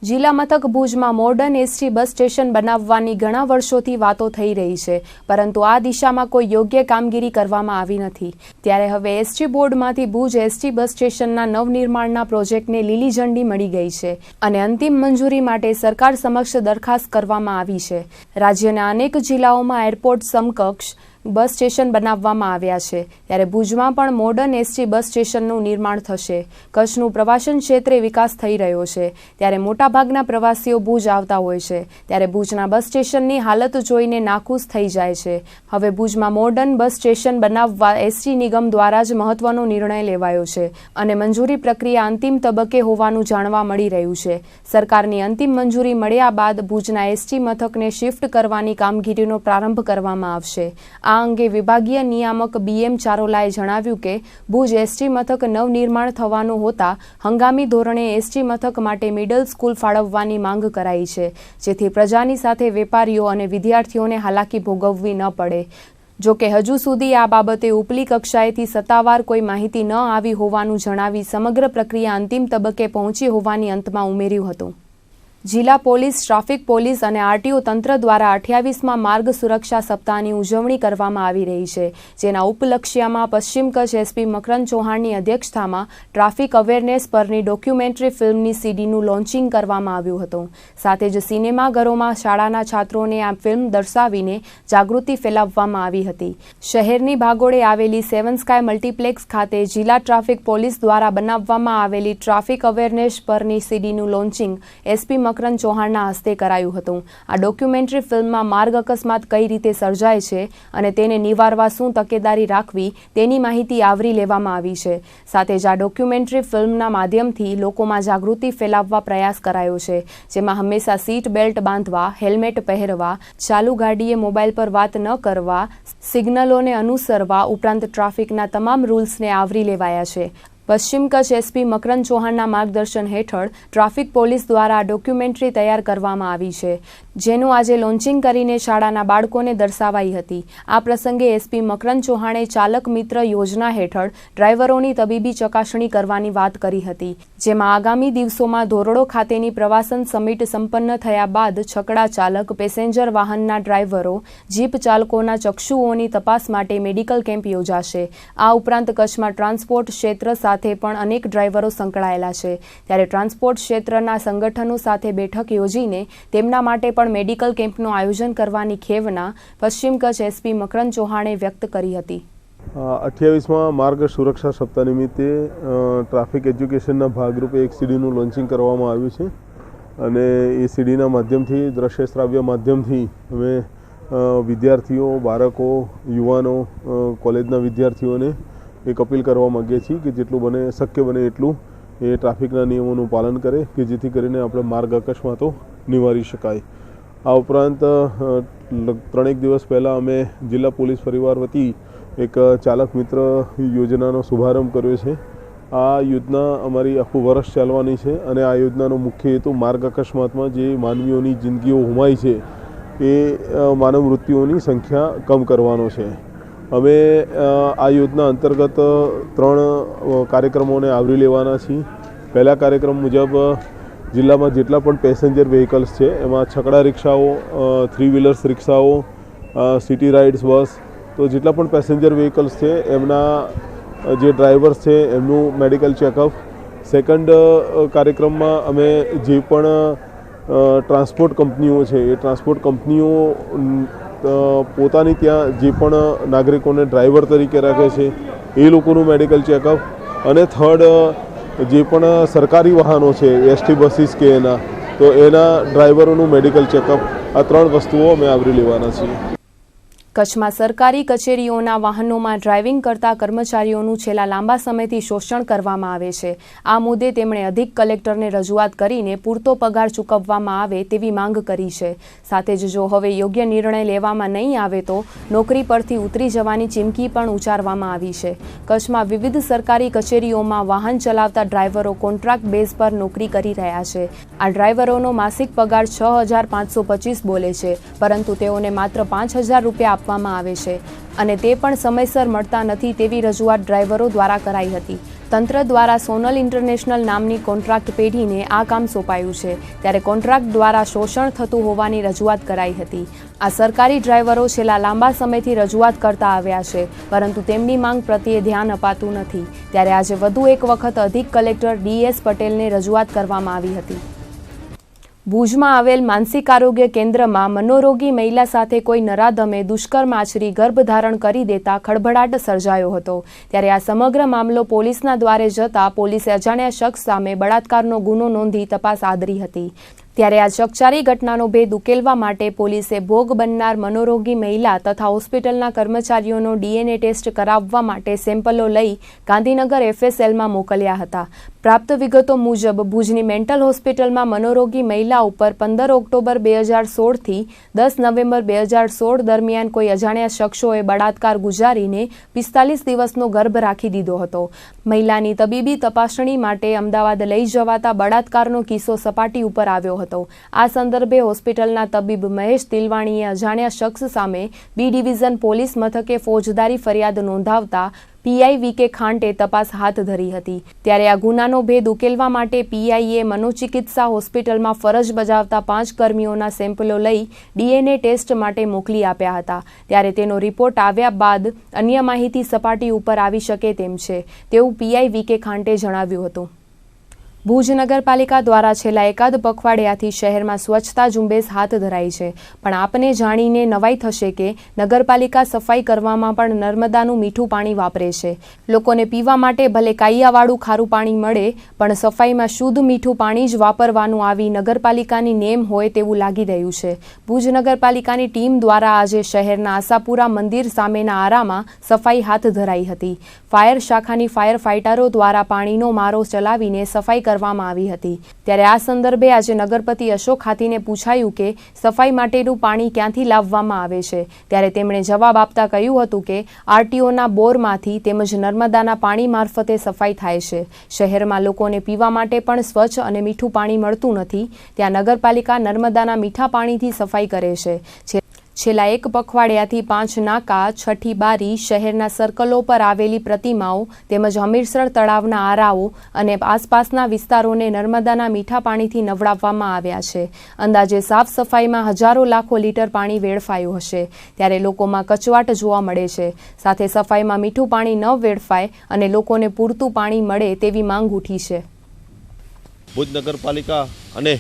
જિલ્લા મથક ભુજમાં મોડર્ન ST બસ સ્ટેશન બનાવવાની ઘણા વર્ષોથી વાતો થઈ રહી છે, પરંતુ આ દિશામાં કોઈ યોગ્ય કામગીરી કરવામાં આવી નથી. ત્યારે હવે ST બોર્ડમાંથી ભુજ ST બસ સ્ટેશનના નવનિર્માણના પ્રોજેક્ટને લીલી ઝંડી મળી ગઈ છે અને અંતિમ મંજૂરી માટે સરકાર સમક્ષ દરખાસ્ત કરવામાં આવી છે. રાજ્યના અનેક જિલ્લાઓમાં એરપોર્ટ સમકક્ષ બસ સ્ટેશન બનાવવામાં આવ્યા છે, ત્યારે ભુજમાં પણ મોડર્ન એસટી બસ સ્ટેશનનું નિર્માણ થશે. કચ્છનું પ્રવાસન ક્ષેત્રે વિકાસ થઈ રહ્યો છે, ત્યારે મોટાભાગના પ્રવાસીઓ ભુજ આવતા હોય છે, ત્યારે ભુજના બસ સ્ટેશનની હાલત જોઈને નાખુશ થઈ જાય છે. હવે ભુજમાં મોડર્ન બસ સ્ટેશન બનાવવા એસટી નિગમ દ્વારા જ મહત્વનો નિર્ણય લેવાયો છે અને મંજૂરી પ્રક્રિયા અંતિમ તબક્કે હોવાનું જાણવા મળી રહ્યું છે. સરકારની અંતિમ મંજૂરી મળ્યા બાદ ભુજના એસટી મથકને શિફ્ટ કરવાની કામગીરીનો પ્રારંભ કરવામાં આવશે. આ અંગે વિભાગીય નિયામક BM ચારોલાએ જણાવ્યું કે ભુજ એસટી મથક નવનિર્માણ થવાનું હોતા હંગામી ધોરણે એસટી મથક માટે મિડલ સ્કૂલ ફાળવવાની માંગ કરાઈ છે, જેથી પ્રજાની સાથે વેપારીઓ અને વિદ્યાર્થીઓને હાલાકી ભોગવવી ન પડે. જો કે હજુ સુધી આ બાબતે ઉપલી કક્ષાએથી સત્તાવાર કોઈ માહિતી ન આવી હોવાનું જણાવી સમગ્ર પ્રક્રિયા અંતિમ તબક્કે પહોંચી હોવાની અંતમાં ઉમેર્યું હતું. જિલ્લા પોલીસ, ટ્રાફિક પોલીસ અને RTO તંત્ર દ્વારા 28મા માર્ગ સુરક્ષા સપ્તાહની ઉજવણી કરવામાં આવી રહી છે, જેના ઉપલક્ષ્યમાં પશ્ચિમ કચ્છ SP મકરંદ ચૌહાણની અધ્યક્ષતામાં ટ્રાફિક અવેરનેસ પરની ડોક્યુમેન્ટરી ફિલ્મની CDનું લોન્ચિંગ કરવામાં આવ્યું હતું. સાથે જ સિનેમાઘરોમાં શાળાના છાત્રોને આ ફિલ્મ દર્શાવીને જાગૃતિ ફેલાવવામાં આવી હતી. શહેરની ભાગોળે આવેલી સેવન સ્કાય મલ્ટીપ્લેક્સ ખાતે જિલ્લા ટ્રાફિક પોલીસ દ્વારા બનાવવામાં આવેલી ટ્રાફિક અવેરનેસ પરની CDનું લોન્ચિંગ SP મકરંદ ચૌહાણના હસ્તે કરાયું હતું. આ ડોક્યુમેન્ટરી ફિલ્મમાં માર્ગ અકસ્માત કઈ રીતે સર્જાય છે અને તેને નિવારવા શું તકેદારી રાખવી તેની માહિતી આવરી લેવામાં આવી છે. સાથે જ આ ડોક્યુમેન્ટરી ફિલ્મના માધ્યમથી લોકોમાં જાગૃતિ ફેલાવવા પ્રયાસ કરાયો છે, જેમાં હંમેશા સીટ બેલ્ટ બાંધવા, હેલ્મેટ પહેરવા, ચાલુ ગાડીએ મોબાઈલ પર વાત ન કરવા, સિગ્નલોને અનુસરવા ઉપરાંત ટ્રાફિકના તમામ રૂલ્સને આવરી લેવાયા છે. પશ્ચિમ કચ્છ SP મકરંદ ચૌહાણના માર્ગદર્શન હેઠળ ટ્રાફિક પોલીસ દ્વારા આ ડોક્યુમેન્ટરી તૈયાર કરવામાં આવી છે, જેનું આજે લોન્ચિંગ કરીને શાળાના બાળકોને દર્શાવાઈ હતી. આ પ્રસંગે SP મકરંદ ચૌહાણે ચાલક મિત્ર યોજના હેઠળ ડ્રાઈવરોની તબીબી ચકાસણી કરવાની વાત કરી હતી, જેમાં આગામી દિવસોમાં ધોરડો ખાતેની પ્રવાસન સમિટ સંપન્ન થયા બાદ છકડા ચાલક, પેસેન્જર વાહનના ડ્રાઈવરો, જીપ ચાલકોના ચક્ષુઓની તપાસ માટે મેડિકલ કેમ્પ યોજાશે. આ ઉપરાંત કચ્છમાં ટ્રાન્સપોર્ટ ક્ષેત્ર સાથે પણ અનેક ડ્રાઈવરો સંકળાયેલા છે, ત્યારે ટ્રાન્સપોર્ટ ક્ષેત્રના સંગઠનો સાથે બેઠક યોજીને તેમના માટે પણ મેડિકલ કેમ્પનું આયોજન કરવાની ખેવના પશ્ચિમ કચ્છ SP મકરંદ ચૌહાણે વ્યક્ત કરી હતી. 28મા માર્ગ સુરક્ષા સપ્તાહ નિમિત્તે ટ્રાફિક એજ્યુકેશનના ભાગરૂપે એક CDનું લોન્ચિંગ કરવામાં આવ્યું છે અને એ CDના માધ્યમથી, દ્રશ્ય શ્રાવ્ય માધ્યમથી અમે વિદ્યાર્થીઓ, બાળકો, યુવાનો, કોલેજના વિદ્યાર્થીઓને એક અપીલ કરવા માગીએ છીએ કે જેટલું બને શક્ય બને એટલું એ ટ્રાફિકના નિયમોનું પાલન કરે કે જેથી કરીને આપણે માર્ગ અકસ્માતો નિવારી શકાય. આ ઉપરાંત 3 દિવસ પહેલાં અમે જિલ્લા પોલીસ પરિવાર વતી એક ચાલક મિત્ર યોજનાનો શુભારંભ કર્યો છે. આ યોજના અમારી આખું વર્ષ ચાલવાની છે અને આ યોજનાનો મુખ્ય હેતુ માર્ગ અકસ્માતમાં જે માનવીઓની જિંદગીઓ ગુમાય છે એ માનવ મૃત્યુઓની સંખ્યા કમ કરવાનો છે. અમે આ યોજના અંતર્ગત 3 કાર્યક્રમોને આવરી લેવાના છીએ. પહેલા કાર્યક્રમ મુજબ જિલ્લામાં જેટલા પણ પેસેન્જર વ્હીકલ્સ છે એમાં છકડા રિક્ષાઓ, 3 વ્હીલર્સ રિક્ષાઓ, સિટી રાઇડ્સ બસ, તો જેટલા પણ પેસેન્જર વ્હીકલ્સ છે એમના જે ડ્રાઈવર્સ છે એમનું મેડિકલ ચેકઅપ. સેકન્ડ કાર્યક્રમમાં અમે જે પણ ટ્રાન્સપોર્ટ કંપનીઓ છે એ ટ્રાન્સપોર્ટ કંપનીઓ પોતાની ત્યાં જે પણ નાગરિકોને ડ્રાઈવર તરીકે રાખે છે એ લોકોનું મેડિકલ ચેકઅપ. અને થર્ડ જે પણ સરકારી વાહનો છે ST બસીસ કે એના, તો એના ડ્રાઈવરોનું મેડિકલ ચેકઅપ. આ 3 વસ્તુઓ અમે આવરી લેવાના છીએ. કચ્છમાં સરકારી કચેરીઓના વાહનોમાં ડ્રાઇવિંગ કરતા કર્મચારીઓનું છેલ્લા લાંબા સમયથી શોષણ કરવામાં આવે છે. આ મુદ્દે તેમણે અધિક કલેક્ટરને રજૂઆત કરીને પૂરતો પગાર ચૂકવવામાં આવે તેવી માંગ કરી છે. સાથે જ જો હવે યોગ્ય નિર્ણય લેવામાં નહીં આવે તો નોકરી પરથી ઉતરી જવાની ચીમકી પણ ઉચ્ચારવામાં આવી છે. કચ્છમાં વિવિધ સરકારી કચેરીઓમાં વાહન ચલાવતા ડ્રાઈવરો કોન્ટ્રાક્ટ બેઝ પર નોકરી કરી રહ્યા છે. આ ડ્રાઈવરોનો માસિક પગાર 6,525 બોલે છે, પરંતુ તેઓને માત્ર 5,000 રૂપિયા આપવામાં આવે છે અને તે પણ સમયસર મળતા નથી તેવી રજૂઆત ડ્રાઈવરો દ્વારા કરાઈ હતી. તંત્ર દ્વારા સોનલ ઇન્ટરનેશનલ નામની કોન્ટ્રાક્ટ પેઢીને આ કામ સોંપાયું છે, ત્યારે કોન્ટ્રાક્ટ દ્વારા શોષણ થતું હોવાની રજૂઆત કરાઈ હતી. આ સરકારી ડ્રાઈવરો છેલ્લા લાંબા સમયથી રજૂઆત કરતા આવ્યા છે, પરંતુ તેમની માંગ પ્રત્યે ધ્યાન અપાતું નથી. ત્યારે આજે વધુ એક વખત અધિક કલેક્ટર DS પટેલને રજૂઆત કરવામાં આવી હતી. ભુજમાં આવેલ માનસિક આરોગ્ય કેન્દ્રમાં મનોરોગી મહિલા સાથે કોઈ નરાધમે દુષ્કર્મ આચરી ગર્ભધારણ કરી દેતા ખળભળાટ સર્જાયો હતો. ત્યારે આ સમગ્ર મામલો પોલીસના દ્વારે જતા પોલીસે અજાણ્યા શખ્સ સામે બળાત્કારનો ગુનો નોંધી તપાસ આદરી હતી. ત્યારે આ ચકચારી ઘટનાનો ભેદ ઉકેલવા માટે પોલીસે ભોગ બનનાર મનોરોગી મહિલા તથા હોસ્પિટલના કર્મચારીઓનો DNA ટેસ્ટ કરાવવા માટે સેમ્પલો લઈ ગાંધીનગર FSLમાં મોકલ્યા હતા. પ્રાપ્ત વિગતો મુજબ ભુજની મેન્ટલ હોસ્પિટલમાં મનોરોગી મહિલા ઉપર 15 ઓક્ટોબર 2016 થી 10 નવેમ્બર 2016 દરમિયાન કોઈ અજાણ્યા શખ્સોએ બળાત્કાર ગુજારીને 45 દિવસનો ગર્ભ રાખી દીધો હતો. મહિલાની તબીબી તપાસણી માટે અમદાવાદ લઈ જવાતા બળાત્કારનો કિસ્સો સપાટી ઉપર આવ્યો હતો. આ સંદર્ભે હોસ્પિટલના તબીબ મહેશ દિલવાણીએ અજાણ્યા શખ્સ સામે B ડિવિઝન પોલીસ મથકે ફોજદારી ફરિયાદ નોંધાવતા PI VK ખાંટે તપાસ હાથ ધરી હતી. ત્યારે આ ગુનાનો ભેદ ઉકેલવા માટે PIએ મનોચિકિત્સા હોસ્પિટલમાં ફરજ બજાવતા 5 કર્મીઓના સેમ્પલો લઈ DNA ટેસ્ટ માટે મોકલી આપ્યા હતા. ત્યારે તેનો રિપોર્ટ આવ્યા બાદ અન્ય માહિતી સપાટી ઉપર આવી શકે તેમ છે તેવું PI VK ખાંટે જણાવ્યું હતું. ભુજ નગરપાલિકા દ્વારા છેલ્લા એકાદ પખવાડિયાથી શહેરમાં સ્વચ્છતા ઝુંબેશ હાથ ધરાઈ છે. પણ આપને જાણીને નવાઈ થશે કે નગરપાલિકા સફાઈ કરવામાં પણ નર્મદાનું મીઠું પાણી વાપરે છે. લોકોને પીવા માટે ભલે કાંઈયાવાળું ખારું પાણી મળે પણ સફાઈમાં શુદ્ધ મીઠું પાણી જ વાપરવાનું આવી નગરપાલિકાની નેમ હોય તેવું લાગી રહ્યું છે. ભુજ નગરપાલિકાની ટીમ દ્વારા આજે શહેરના આશાપુરા મંદિર સામેના આરામાં સફાઈ હાથ ધરાઈ હતી. ફાયર શાખાની ફાયર ફાઇટરો દ્વારા પાણીનો મારો ચલાવીને સફાઈ કરવામાં આવી હતી. ત્યારે આ સંદર્ભે આજે નગરપતિ અશોક હાથીને પૂછાયું કે સફાઈ માટેનું પાણી ક્યાંથી લાવવામાં આવે છે. ત્યારે તેમણે જવાબ આપતા કહ્યું હતું કે RTOના બોરમાંથી તેમજ નર્મદાના પાણી મારફતે સફાઈ થાય છે. શહેરમાં લોકોને પીવા માટે પણ સ્વચ્છ અને મીઠું પાણી મળતું નથી. ત્યાં નગરપાલિકા નર્મદાના મીઠા પાણીથી સફાઈ કરે છે. છેલ્લા એક પખવાડિયાથી 5 નાકા, છઠ્ઠી બારી, શહેરના સર્કલો પર આવેલી પ્રતિમાઓ તેમજ હમીરસર તળાવના આરાઓ અને આસપાસના વિસ્તારોને નર્મદાના મીઠા પાણીથી નવડાવવામાં આવ્યા છે. અંદાજે સાફ સફાઈમાં હજારો લાખો લીટર પાણી વેડફાયું હશે. ત્યારે લોકોમાં કચવાટ જોવા મળે છે. સાથે સફાઈમાં મીઠું પાણી ન વેડફાય અને લોકોને પૂરતું પાણી મળે તેવી માંગ ઉઠી છે. ભુજ નગરપાલિકા અને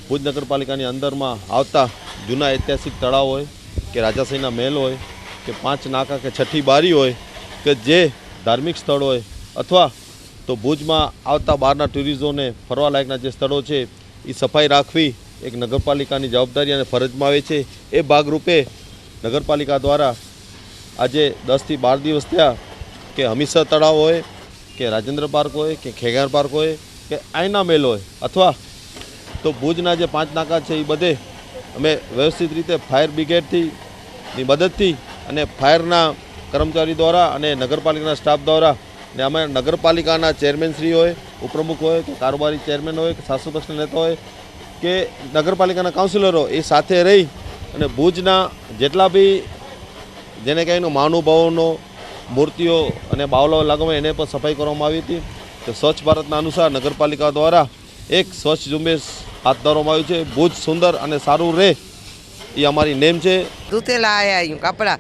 ભુજ નગરપાલિકાની અંદરમાં આવતા જૂના ઐતિહાસિક તળાવ હોય કે રાજાશાહીના મહેલ હોય કે 5 નાકા કે છઠ્ઠી બારી હોય કે જે ધાર્મિક સ્થળ હોય અથવા તો ભુજમાં આવતા બહારના ટુરિસ્ટોને ફરવા લાયકના જે સ્થળો છે એ સફાઈ રાખવી એક નગરપાલિકાની જવાબદારી અને ફરજમાં આવે છે. એ ભાગરૂપે નગરપાલિકા દ્વારા આજે 10 થી 12 દિવસ થયા કે હમીરસર તળાવ હોય કે રાજેન્દ્ર પાર્ક હોય કે ખેગાર પાર્ક હોય કે આઈના મહેલ હોય અથવા તો ભુજના જે 5 નાકા છે એ બધે અમે વ્યવસ્થિત રીતે ફાયર બ્રિગેડની મદદથી અને ફાયરના કર્મચારી દ્વારા અને નગરપાલિકાના સ્ટાફ દ્વારા ને અમે નગરપાલિકાના ચેરમેનશ્રી હોય, ઉપપ્રમુખ હોય કે કારોબારી ચેરમેન હોય કે શાસક પક્ષના નેતા હોય કે નગરપાલિકાના કાઉન્સિલરો એ સાથે રહી અને ભુજના જેટલા બી જેને કહીને મહાનુભાવોનો મૂર્તિઓ અને બાવલાઓ લાગવામાં એને પણ સફાઈ કરવામાં આવી હતી. તો સ્વચ્છ ભારતના અનુસાર નગરપાલિકા દ્વારા એક સ્વચ્છ ઝુંબેશ હાથ ધરવામાં આવ્યું છે. ભુજ સુંદર અને સારું રહે એ અમારી નેમ છે. दूतेला आया यूँ कपड़ा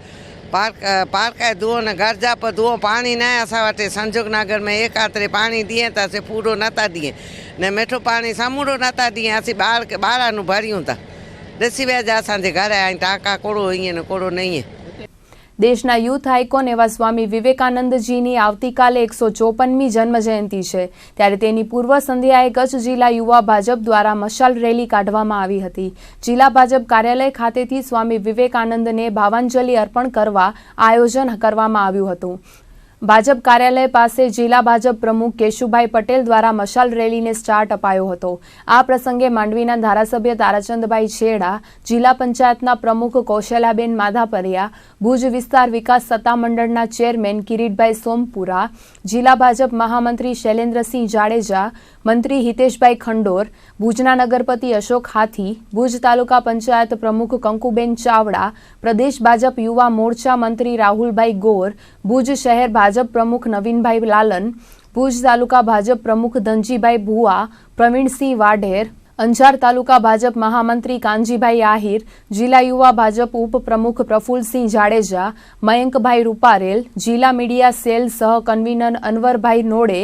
पार्क है धुओं ने घर जा पर धुओं पानी न असा वटे संजोग नगर में एक आतरे पानी दिए था से पूरो नता दिए ने मीठो पानी समूरो नता दिए असी बारानु भरियूं था दसी व्याज असांजे घरे आई टाका कोड़ो ईअं ने कोड़ो नहीं. દેશના યુથ આઇકોન એવા સ્વામી વિવેકાનંદજીની આવતીકાલે 154મી જન્મજયંતિ છે. ત્યારે તેની પૂર્વ સંધ્યાએ કચ્છ જિલ્લા યુવા ભાજપ દ્વારા મશાલ રેલી કાઢવામાં આવી હતી. જિલ્લા ભાજપ કાર્યાલય ખાતેથી સ્વામી વિવેકાનંદને ભાવાંજલિ અર્પણ કરવા આયોજન કરવામાં આવ્યું હતું. ભાજપ કાર્યાલય પાસે જિલ્લા ભાજપ પ્રમુખ કેશુભાઈ પટેલ દ્વારા મશાલ રેલીને સ્ટાર્ટ અપાયો હતો. આ પ્રસંગે માંડવીના ધારાસભ્ય તારાચંદભાઈ છેડા, જિલ્લા પંચાયતના પ્રમુખ કૌશલાબેન માધાપરિયા, ભુજ વિસ્તાર વિકાસ સત્તામંડળના ચેરમેન કિરીટભાઈ સોમપુરા, જિલ્લા ભાજપ મહામંત્રી શૈલેન્દ્રસિંહ જાડેજા, મંત્રી હિતેશભાઈ ખંડોર, ભુજના નગરપતિ અશોક હાથી, ભુજ તાલુકા પંચાયત પ્રમુખ કંકુબેન ચાવડા, પ્રદેશ ભાજપ યુવા મોરચા મંત્રી રાહુલભાઈ ગોર, ભુજ શહેર ભાજપ પ્રમુખ નવીનભાઈ લાલન, ભુજ તાલુકા ભાજપ પ્રમુખ ધનજીભાઈ ભુવા, પ્રવીણસિંહ વાઢેર, અંજાર તાલુકા ભાજપ મહામંત્રી કાનજીભાઈ આહિર, જિલ્લા યુવા ભાજપ ઉપપ્રમુખ પ્રફુલ્લસિંહ જાડેજા, મયંકભાઈ રૂપારેલ, જિલ્લા મીડિયા સેલ સહ કન્વીનર અનવરભાઈ નોડે,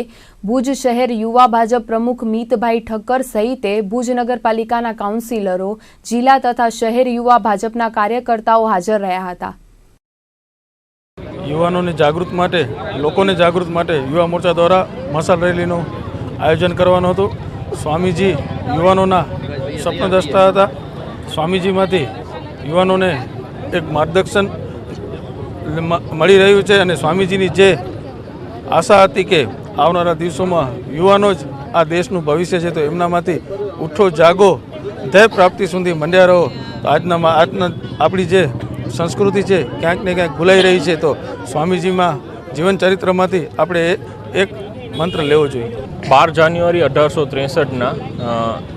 ભુજ શહેર યુવા ભાજપ પ્રમુખ મીતભાઈ ઠક્કર સહિતે ભુજ નગરપાલિકાના કાઉન્સિલરો, જિલ્લા તથા શહેર યુવા ભાજપના કાર્યકર્તાઓ હાજર રહ્યા હતા. યુવાનોને જાગૃત માટે, લોકોને જાગૃત માટે યુવા મોરચા દ્વારા મશાલ રેલીનું આયોજન કરવાનું હતું. સ્વામીજી યુવાનોના સ્વપ્નદ્રષ્ટા હતા. સ્વામીજીમાંથી યુવાનોને એક માર્ગદર્શન મળી રહ્યું છે અને સ્વામીજીની જે આશા હતી કે આવનારા દિવસોમાં યુવાનો જ આ દેશનું ભવિષ્ય છે, તો એમનામાંથી ઉઠો જાગો ધ્યેય પ્રાપ્તિ સુધી મંડ્યા રહો. તો આજના આપણી જે સંસ્કૃતિ છે ક્યાંક ને ક્યાંક ભૂલાઈ રહી છે, તો સ્વામીજીમાં જીવન ચરિત્રમાંથી આપણે એક મંત્ર લેવો જોઈએ. 12 જાન્યુઆરી 1863ના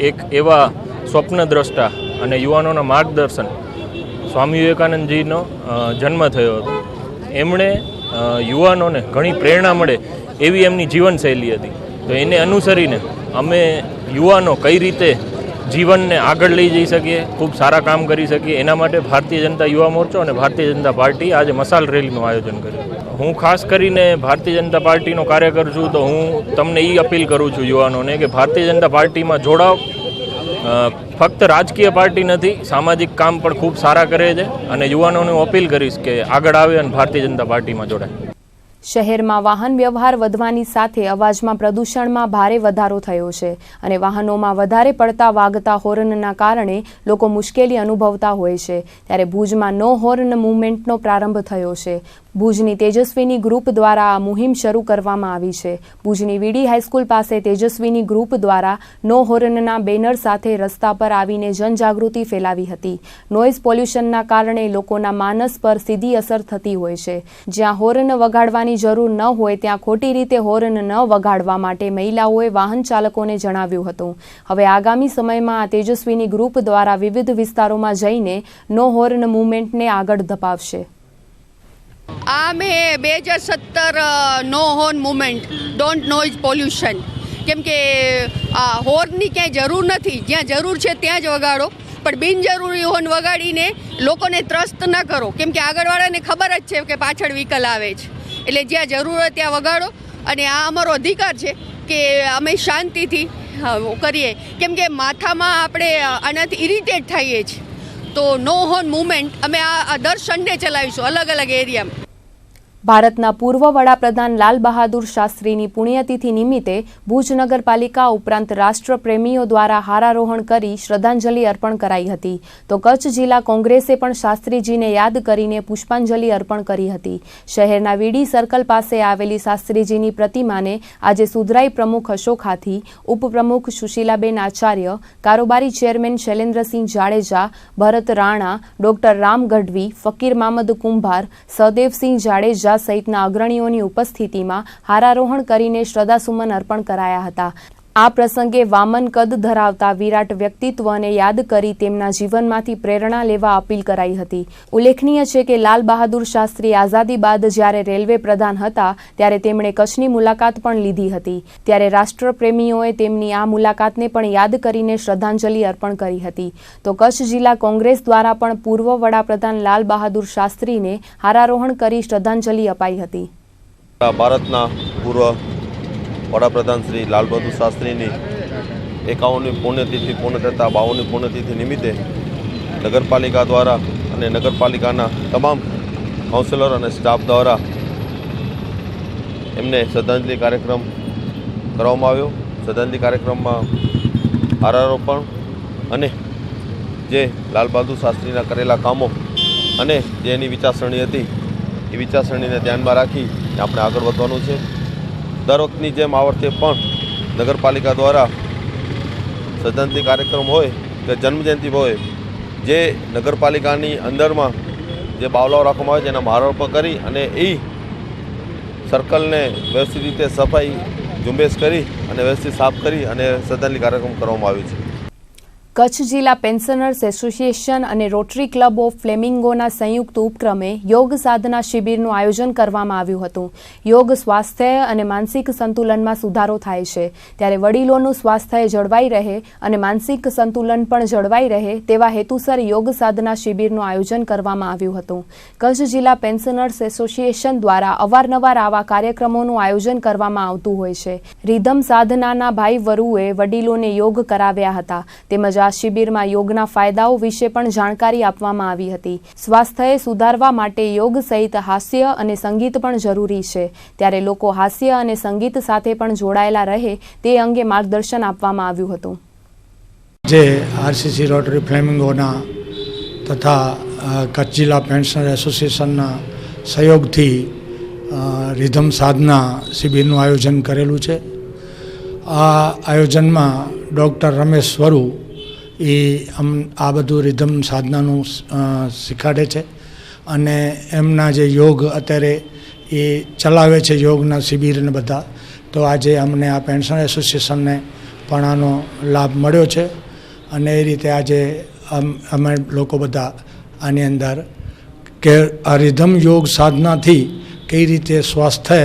એક એવા સ્વપ્નદ્રષ્ટા અને યુવાનોના માર્ગદર્શન સ્વામી વિવેકાનંદજીનો જન્મ થયો હતો. એમણે યુવાનોને ઘણી પ્રેરણા મળે એવી એમની જીવનશૈલી હતી. તો એને અનુસરીને અમે યુવાનો કઈ રીતે જીવનને આગળ લઈ જઈ શકીએ, ખૂબ સારા કામ કરી શકીએ, એના માટે ભારતીય જનતા યુવા મોરચો અને ભારતીય જનતા પાર્ટી આજે મશાલ રેલીનું આયોજન કર્યું. હું ખાસ કરીને ભારતીય જનતા પાર્ટીનો કાર્યકર છું, તો હું તમને એ અપીલ કરું છું યુવાનોને કે ભારતીય જનતા પાર્ટીમાં જોડાઓ. ફક્ત રાજકીય પાર્ટી નથી, સામાજિક કામ પણ ખૂબ સારા કરે છે અને યુવાનોને હું અપીલ કરીશ કે આગળ આવે અને ભારતીય જનતા પાર્ટીમાં જોડાય. શહેરમાં વાહન વ્યવહાર વધવાની સાથે અવાજમાં પ્રદૂષણમાં ભારે વધારો થયો છે અને વાહનોમાં વધારે પડતા વાગતા હોર્નના કારણે લોકો મુશ્કેલી અનુભવતા હોય છે. ત્યારે ભુજમાં નો હોર્ન મૂવમેન્ટનો પ્રારંભ થયો છે. ભુજની તેજસ્વીની ગ્રુપ દ્વારા આ મુહિમ શરૂ કરવામાં આવી છે. ભુજની વીડી હાઈસ્કૂલ પાસે તેજસ્વીની ગ્રુપ દ્વારા નો હોર્નના બેનર સાથે રસ્તા પર આવીને જનજાગૃતિ ફેલાવી હતી. નોઇઝ પોલ્યુશનના કારણે લોકોના માનસ પર સીધી અસર થતી હોય છે. જ્યાં હોર્ન વગાડવાની જરૂર ન હોય ત્યાં ખોટી રીતે હોર્ન ન વગાડવા માટે મહિલાઓએ વાહન ચાલકોને જણાવ્યું હતું. હવે આગામી સમયમાં આ તેજસ્વીની ગ્રુપ દ્વારા વિવિધ વિસ્તારોમાં જઈને નો હોર્ન મૂવમેન્ટને આગળ ધપાવશે. આ મેં 2017 નો horn movement don't noise pollution, કેમ કે હોર્નની ક્યાંય જરૂર નથી, જ્યાં જરૂર છે ત્યાં જ વગાડો, પણ બિનજરૂરી હોર્ન વગાડીને લોકોને ત્રસ્ત ન કરો, કેમ કે આગળવાળાને ખબર જ છે કે પાછળ વ્હીકલ આવે છે. એટલે જ્યાં જરૂર હોય ત્યાં વગાડો અને આ અમારો અધિકાર છે કે અમે શાંતિથી કરીએ, કેમ કે માથામાં આપણે આનાથી ઇરિટેટ થઈએ છીએ. તો નો હોર્ન મૂવમેન્ટ અમે આ દર સન્ડે ચલાવીશું અલગ અલગ એરિયામાં. ભારતના પૂર્વ વડાપ્રધાન લાલ બહાદુર શાસ્ત્રીની પુણ્યતિથિ નિમિત્તે ભુજ નગરપાલિકા ઉપરાંત રાષ્ટ્રપ્રેમીઓ દ્વારા હારારોહણ કરી શ્રદ્ધાંજલિ અર્પણ કરાઈ હતી. તો કચ્છ જિલ્લા કોંગ્રેસે પણ શાસ્ત્રીજીને યાદ કરીને પુષ્પાંજલિ અર્પણ કરી હતી. શહેરના વીડી સર્કલ પાસે આવેલી શાસ્ત્રીજીની પ્રતિમાને આજે સુધરાઈ પ્રમુખ અશોક હાથી, ઉપપ્રમુખ સુશીલાબેન આચાર્ય, કારોબારી ચેરમેન શૈલેન્દ્રસિંહ જાડેજા, ભરત રાણા, ડોક્ટર રામ ગઢવી, ફકીર મામદ કુંભાર, સહદેવસિંહ જાડેજા સહિતના અગ્રણીઓની ઉપસ્થિતિમાં હારારોહણ કરીને શ્રદ્ધાસુમન અર્પણ કરાયા હતા. આ પ્રસંગે વામન કદ ધરાવતા વિરાટ વ્યક્તિત્વને યાદ કરી તેમના જીવનમાંથી પ્રેરણા લેવા અપીલ કરાઈ હતી. ઉલ્લેખનીય છે કે લાલ બહાદુર શાસ્ત્રી આઝાદી બાદ જ્યારે રેલવે પ્રધાન હતા ત્યારે તેમણે કચ્છની મુલાકાત પણ લીધી હતી. ત્યારે રાષ્ટ્રપ્રેમીઓએ તેમની આ મુલાકાતને પણ યાદ કરીને શ્રદ્ધાંજલિ અર્પણ કરી હતી. તો કચ્છ જિલ્લા કોંગ્રેસ દ્વારા પણ પૂર્વ વડાપ્રધાન લાલ બહાદુર શાસ્ત્રીને હારારોહણ કરી શ્રદ્ધાંજલિ અપાઈ હતી. ભારતના પૂર્વ વડાપ્રધાન શ્રી લાલ બહાદુર શાસ્ત્રીની 51મી પુણ્યતિથિ પૂર્ણ કરતા 52મી પુણ્યતિથિ નિમિત્તે નગરપાલિકા દ્વારા અને નગરપાલિકાના તમામ કાઉન્સિલર અને સ્ટાફ દ્વારા એમને શ્રદ્ધાંજલિ કાર્યક્રમ કરવામાં આવ્યો. શ્રદ્ધાંજલિ કાર્યક્રમમાં હારારોપણ અને જે લાલ બહાદુર શાસ્ત્રીના કરેલા કામો અને જે એની વિચારસરણી હતી એ વિચારસરણીને ધ્યાનમાં રાખી આપણે આગળ વધવાનું છે. દર વખતની જેમ આ વખતે પણ નગરપાલિકા દ્વારા શ્રદ્ધાંજલિ કાર્યક્રમ હોય કે જન્મજયંતિ હોય, જે નગરપાલિકાની અંદરમાં જે બાવલાઓ રાખવામાં આવે છે એના હારારોપણ કરી અને એ સર્કલને વ્યવસ્થિત રીતે સફાઈ ઝુંબેશ કરી અને વ્યવસ્થિત સાફ કરી અને શ્રદ્ધાંજલિ કાર્યક્રમ કરવામાં આવ્યો છે. કચ્છ જિલ્લા પેન્શનર્સ એસોસિએશન અને રોટરી ક્લબ ઓફ ફ્લેમિંગોના સંયુક્ત ઉપક્રમે યોગ સાધના શિબિરનું આયોજન કરવામાં આવ્યું હતું. યોગ સ્વાસ્થ્ય અને માનસિક સંતુલનમાં સુધારો થાય છે, ત્યારે વડીલોનું સ્વાસ્થ્ય જળવાઈ રહે અને માનસિક સંતુલન પણ જળવાઈ રહે તેવા હેતુસર યોગ સાધના શિબિરનું આયોજન કરવામાં આવ્યું હતું. કચ્છ જિલ્લા પેન્શનર્સ એસોસિએશન દ્વારા અવારનવાર આવા કાર્યક્રમોનું આયોજન કરવામાં આવતું હોય છે. રિધમ સાધનાના ભાઈ વરુએ વડીલોને યોગ કરાવ્યા હતા, તેમજ આ શિબિરમાં યોગના ફાયદાઓ વિશે પણ જાણકારી આપવામાં આવી હતી. સ્વાસ્થ્ય સુધારવા માટે યોગ સહિત હાસ્ય અને સંગીત પણ જરૂરી છે, ત્યારે લોકો હાસ્ય અને સંગીત સાથે પણ જોડાયેલા રહે તે અંગે માર્ગદર્શન આપવામાં આવ્યું હતું. જે આરસીસી રોટરી ફ્લેમિંગોના તથા કચ્છ જિલ્લા પેન્શનર એસોસિએશનના સહયોગથી રિધમ સાધના શિબિરનું આયોજન કરેલું છે. આ આયોજનમાં ડૉક્ટર રમેશ વરુ આ બધું રિધમ સાધનાનું શીખવાડે છે અને એમના જે યોગ અત્યારે એ ચલાવે છે, યોગના શિબિરને બધા. તો આજે અમને આ પેન્શન એસોસિએશનને પણ આનો લાભ મળ્યો છે અને એ રીતે આજે અમે લોકો બધા આની અંદર કે આ રિધમ યોગ સાધનાથી કઈ રીતે સ્વાસ્થ્ય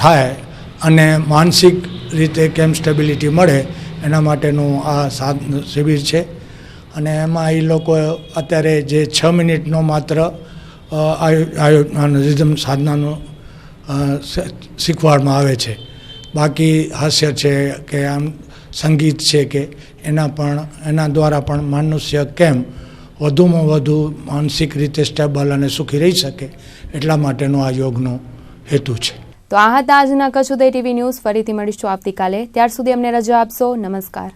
થાય અને માનસિક રીતે કેમ સ્ટેબિલિટી મળે એના માટેનું આ શિબિર છે. અને એમાં એ લોકો અત્યારે જે 6 મિનિટનો માત્ર રિધમ સાધનાનું શીખવાડવામાં આવે છે. બાકી હાસ્ય છે કે આમ સંગીત છે કે એના દ્વારા પણ મનુષ્ય કેમ વધુમાં વધુ માનસિક રીતે સ્ટેબલ અને સુખી રહી શકે એટલા માટેનો આ યોગનો હેતુ છે. તો આ હતા આજના કચ્છ ઉદય ટીવી ન્યૂઝ. ફરીથી મળીશું આવતીકાલે. ત્યાર સુધી અમને રજા આપશો. નમસ્કાર.